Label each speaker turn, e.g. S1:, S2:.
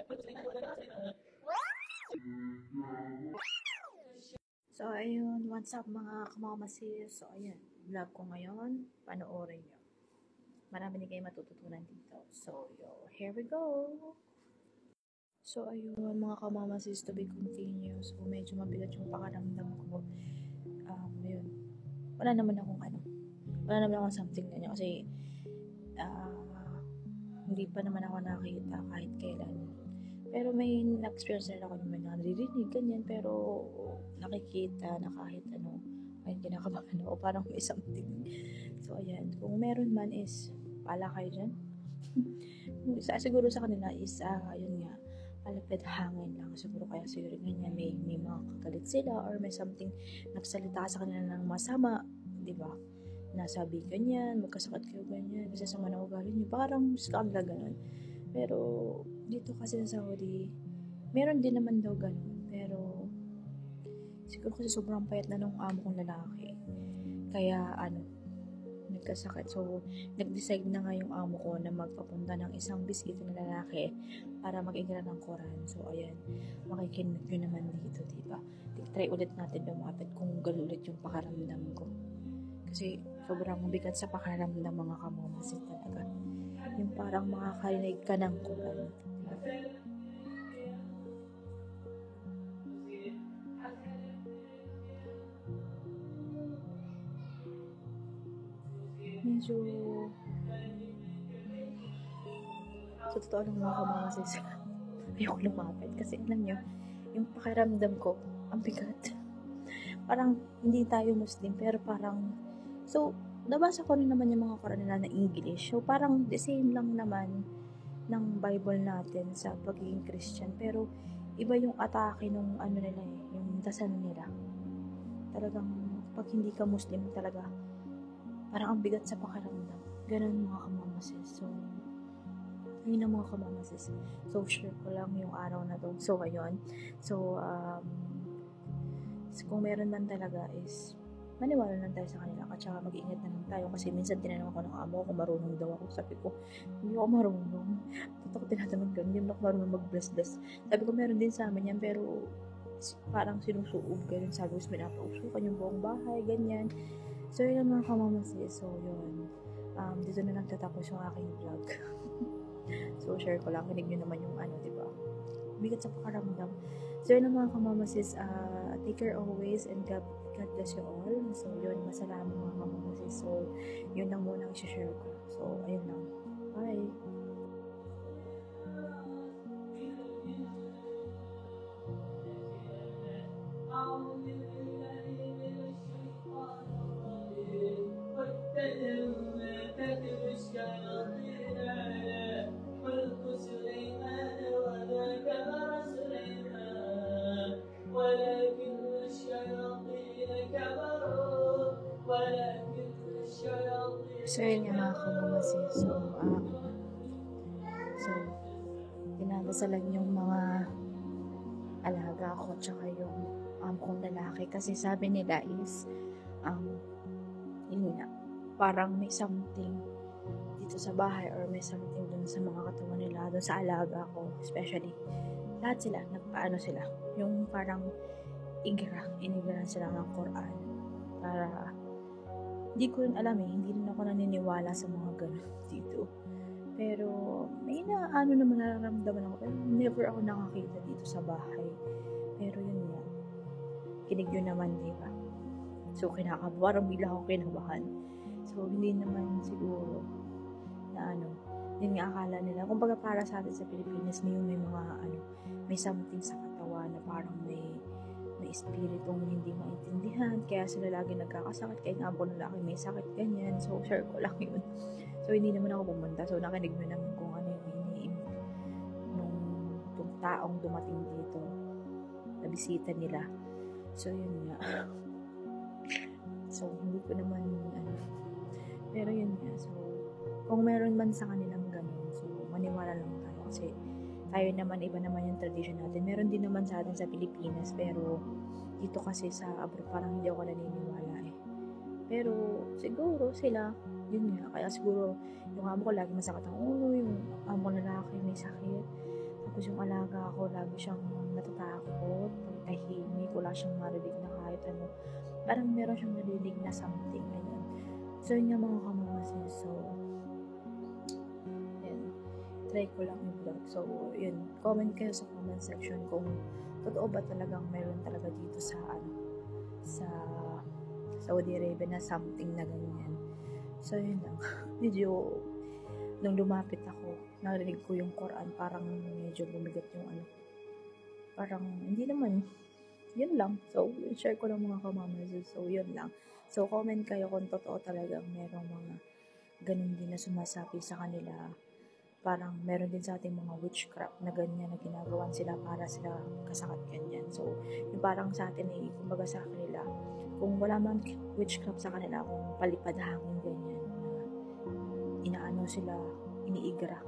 S1: So, ayun, what's up mga kamamasis? So, ayun, vlog ko ngayon, panoorin nyo. Marami din kayo matututunan dito. So, here we go! So, ayun, mga kamamasis, to be continuous. So, medyo mabigat yung pakaramdam ko. Ayun, wala naman akong something ganyan kasi, hindi pa naman ako nakita kahit kailan. Pero may na-experience rin ako naman na naririnig, ganyan, pero nakikita na kahit ano, kahit kinakabahan ako, parang may something. So, ayan, kung meron man is, pala kayo dyan. Yung isa siguro sa kanila is, ayun nga, palapit hangin lang. Siguro kaya siguro ganyan, may mga kagalit sila or may something nagsalita sa kanila ng masama, di ba? Nasabi ganyan, magkasakit kayo ganyan, kasi sama na ugali nyo, parang skandal ganun. Pero, dito kasi sa Saudi, meron din naman daw ganun. Pero, siguro kasi sobrang payat na nung amo kong lalaki. Kaya, nagkasakit. So, nag-decide na nga yung amo ko na magpapunta ng isang bisita na lalaki para mag-igra ng Quran. So, ayan, makikinig nyo naman dito, diba? Try ulit natin lumapit kung gano'n ulit yung pakaramdam ko. Kasi, sobrang bigat sa pakaramdam mga kamamasin talaga. Yung parang makakarinig ka ng Quran. Medyo sa totoo lang mga kamamasis ayoko lumapit kasi alam nyo yung pakiramdam ko ang bigat. Parang hindi tayo Muslim pero parang so nabasa ko rin naman yung mga Quran nila na English, so parang the same lang naman ng Bible natin sa pagiging Christian, pero iba yung atake nung nila yung dasal nila. Talagang pag hindi ka Muslim talaga parang ang bigat sa pakiramdam. Ganun mga kamamasis. So yun ang mga kamamasis. So share ko lang yung araw na to. So ayun. So kung meron man talaga is maniwala lang tayo sa kanila at saka mag-iingat na lang tayo kasi minsan tinanong ako ng amo kung marunong daw ako. Sabi ko, hindi ako marunong. Totoo tinatanong ganun, hindi ako marunong mag-bless-bless. Sabi ko, meron din sa amin yan, pero parang sinusuog ganun. Sabi ko, pinapausukan yung buong bahay, ganyan. So, yun ang mga kamamasis. So, yun. Dito na lang tatapos yung aking vlog. So, share ko lang. Kinig nyo naman yung diba? Bigat sa pakaramdam. So, yun ang mga kamamasis. Take care always and God bless you all. So, yun. Masalamat mga kamamasis. So, yun lang muna ang share ko. So, ayun lang. Bye! So, yun nga mga kamamasis. So, pinadasalan yung mga alaga ko tsaka yung kong lalaki kasi sabi nila is yun nga, parang may something dito sa bahay or may something dun sa mga katawan nila, dun sa alaga ko especially. Lahat sila, nagpaano sila, yung parang inigiran sila ng Quran para hindi ko rin alam hindi rin ako naniniwala sa mga ganun dito. Pero, may naman nararamdaman ako. Pero never ako nakakita dito sa bahay. Pero yun nga, kinig yun naman, diba? So, parang bigla ako kinabahan. So, hindi naman siguro na yun nga akala nila. Kumbaga para sa atin sa Pilipinas, may mga may something sa katawan na parang may espiritong hindi maintindihan, kaya sila lagi nagkakasakit, kaya nga po lalaki may sakit, ganyan. So, share ko lang yun. So, hindi naman ako pumunta. So, nakinig mo naman kung ano yung iniimik nung taong dumating dito na bisita nila. So, yun nga. So, hindi ko naman, pero yun nga. So, kung meron man sa kanilang ganun, so, maniwala lang tayo. Kasi, tayo naman, iba naman yung tradition natin. Meron din naman sa atin sa Pilipinas, pero dito kasi sa abroad, parang hindi ako naniniwala Pero, siguro sila, yun nga, kaya siguro, yung amo ko lagi masakit ang ulo, yung amo lalaki may sakit. Sabi Tapos yung alaga ko, lagi siyang natatakot, tahimik, wala siyang marinig na kahit ano. Parang meron siyang narinig na something, ganyan. So, yun nga mga kamamasin. So, yun. Try ko lang i-vlog. So, yun. Comment kayo sa comment section kung totoo ba talagang meron talaga dito sa, sa Saudi Arabia na something na ganyan. So, yun lang. Medyo, nung lumapit ako, narinig ko yung Quran, parang medyo bumigat yung parang, hindi naman, yun lang. So, share ko lang mga kamamasin. So, yun lang. So, comment kayo kung totoo talagang merong mga ganun din na sumasabi sa kanila. Parang meron din sa ating mga witchcraft na ganyan na ginagawan sila para sila kasakat ganyan. So, yung parang sa atin kumbaga sa kanila, kung wala man witchcraft sa kanila, kung palipad hangin ganyan, na inaano sila, iniigra